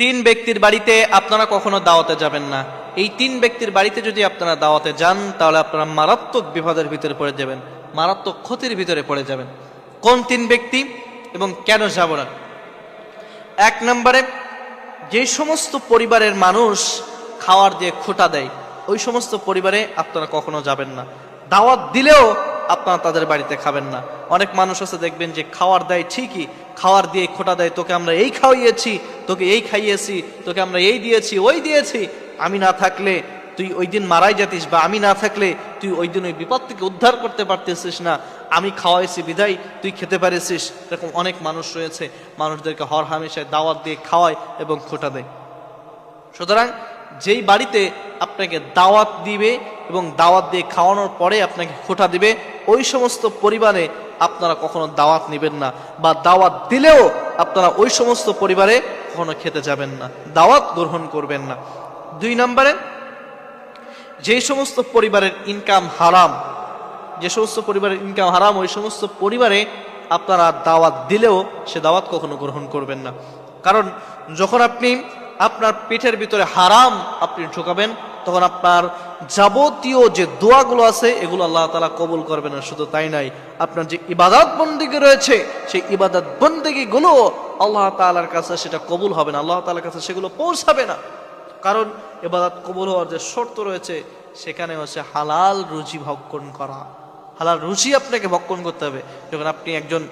তিন ব্যক্তির বাড়িতে আপনারা কখনো দাওয়াতে যাবেন না। এই তিন ব্যক্তির বাড়িতে যদি আপনারা দাওয়াতে যান তাহলে আপনারা মারাত্মক বিপদের ভিতরে পড়ে যাবেন, মারাত্মক ক্ষতির ভিতরে পড়ে যাবেন। কোন তিন ব্যক্তি এবং কেন যাব না? এক নম্বরে, যে সমস্ত পরিবারের মানুষ খাওয়ার দিয়ে খোঁটা দেয় ওই সমস্ত পরিবারে আপনারা কখনো যাবেন না। দাওয়াত দিলেও আপনারা তাদের বাড়িতে খাবেন না। অনেক মানুষ আছে দেখবেন যে খাওয়ার দেয় ঠিকই, খাওয়ার দিয়ে খোঁটা দেয়, তোকে আমরা এই খাওয়াইয়েছি, তোকে এই খাইয়েছি, তোকে আমরা এই দিয়েছি ওই দিয়েছি, আমি না থাকলে তুই ওই দিন মারাই যেতিস, বা আমি না থাকলে তুই ওই দিন ওই বিপদ থেকে উদ্ধার করতে পারতেছিস না, আমি খাওয়াইছি বিদায় তুই খেতে পারিস। এরকম অনেক মানুষ রয়েছে, মানুষদেরকে হর হামেশায় দাওয়াত দিয়ে খাওয়ায় এবং খোঁটা দেয়। সুতরাং যেই বাড়িতে আপনাকে দাওয়াত দিবে এবং দাওয়াত দিয়ে খাওয়ানোর পরে আপনাকে খোঁটা দিবে ওই সমস্ত পরিবারে আপনারা কখনো দাওয়াত নেবেন না, বা দাওয়াত দিলেও আপনারা ওই সমস্ত পরিবারে কখনো খেতে যাবেন না, দাওয়াত গ্রহণ করবেন না। দুই নম্বরে, যে সমস্ত পরিবারের ইনকাম হারাম, যে সমস্ত পরিবারের ইনকাম হারাম ওই সমস্ত পরিবারে আপনারা দাওয়াত দিলেও সে দাওয়াত কখনো গ্রহণ করবেন না। কারণ যখন আপনি আপনার পেটের ভিতরে হারাম আপনি ঢোকাবেন তখন আপনার যাবতীয় যে দোয়াগুলো আছে এগুলো আল্লাহ তাআলা কবুল করবেন না। শুধু তাই নাই, আপনার যে ইবাদত বন্দেগী রয়েছে সেই ইবাদত বন্দেগীগুলো আল্লাহ তাআলার কাছে সেটা কবুল হবে না, আল্লাহ তাআলার কাছে সেগুলো পৌঁছাবে না। কারণ ইবাদত কবুল হওয়ার যে শর্ত রয়েছে সেখানে হচ্ছে হালাল রুজি ভক্ষণ করা, হালাল রুজি আপনাকে ভক্ষণ করতে হবে। যখন আপনি একজন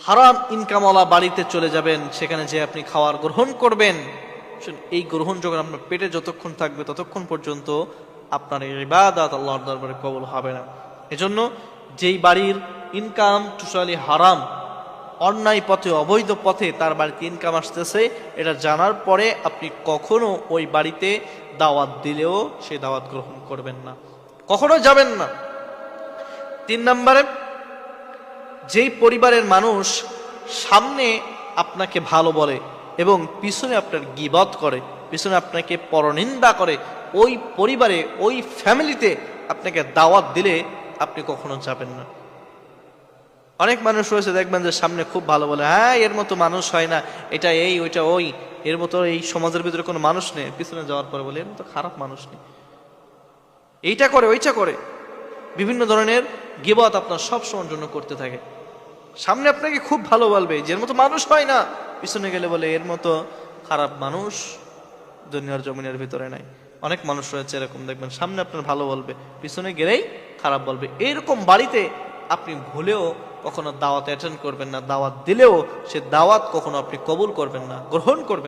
হারাম ইনকামওয়ালা বাড়িতে চলে যাবেন, সেখানে যে আপনি খাওয়ার গ্রহণ করবেন, এই গ্রহণ যখন আপনার পেটে যতক্ষণ থাকবে ততক্ষণ পর্যন্ত আপনার এই ইবাদত আল্লাহর দরবারে কবুল হবে না। এজন্য যেই বাড়ির ইনকাম টোটালি হারাম, অন্যায় পথে অবৈধ পথে তার বাড়িতে ইনকাম আসতেছে, এটা জানার পরে আপনি কখনো ওই বাড়িতে দাওয়াত দিলেও সেই দাওয়াত গ্রহণ করবেন না, কখনো যাবেন না। তিন নম্বরে, যেই পরিবারের মানুষ সামনে আপনাকে ভালো বলে এবং পিছনে আপনার গীবত করে, পিছনে আপনাকে পরনিন্দা করে, ওই পরিবারে ওই ফ্যামিলিতে আপনাকে দাওয়াত দিলে আপনি কখনো যাবেন না। অনেক মানুষ রয়েছে দেখবেন যে সামনে খুব ভালো বলে, হ্যাঁ এর মতো মানুষ হয় না, এটা এই ওইটা ওই, এর মতো এই সমাজের ভিতরে কোনো মানুষ নেই, পিছনে যাওয়ার পরে বলে এর মতো খারাপ মানুষ নেই, এইটা করে ওইটা করে, বিভিন্ন ধরনের গীবত আপনার সব সময়ের জন্য করতে থাকে। সামনে আপনাকে খুব ভালো বলবে যে এর মতো মানুষ হয় না, পিছনে গেলে বলে এর মতো খারাপ মানুষ দুনিয়ার জমিনের ভিতরে নাই। অনেক মানুষ রয়েছে এরকম, দেখবেন সামনে আপনার ভালো বলবে, পিছনে গেলেই খারাপ বলবে। এইরকম বাড়িতে আপনি ভুলেও কখনো দাওয়াত অ্যাটেন্ড করবেন না, দাওয়াত দিলেও সে দাওয়াত কখনো আপনি কবুল করবেন না, গ্রহণ করবেন।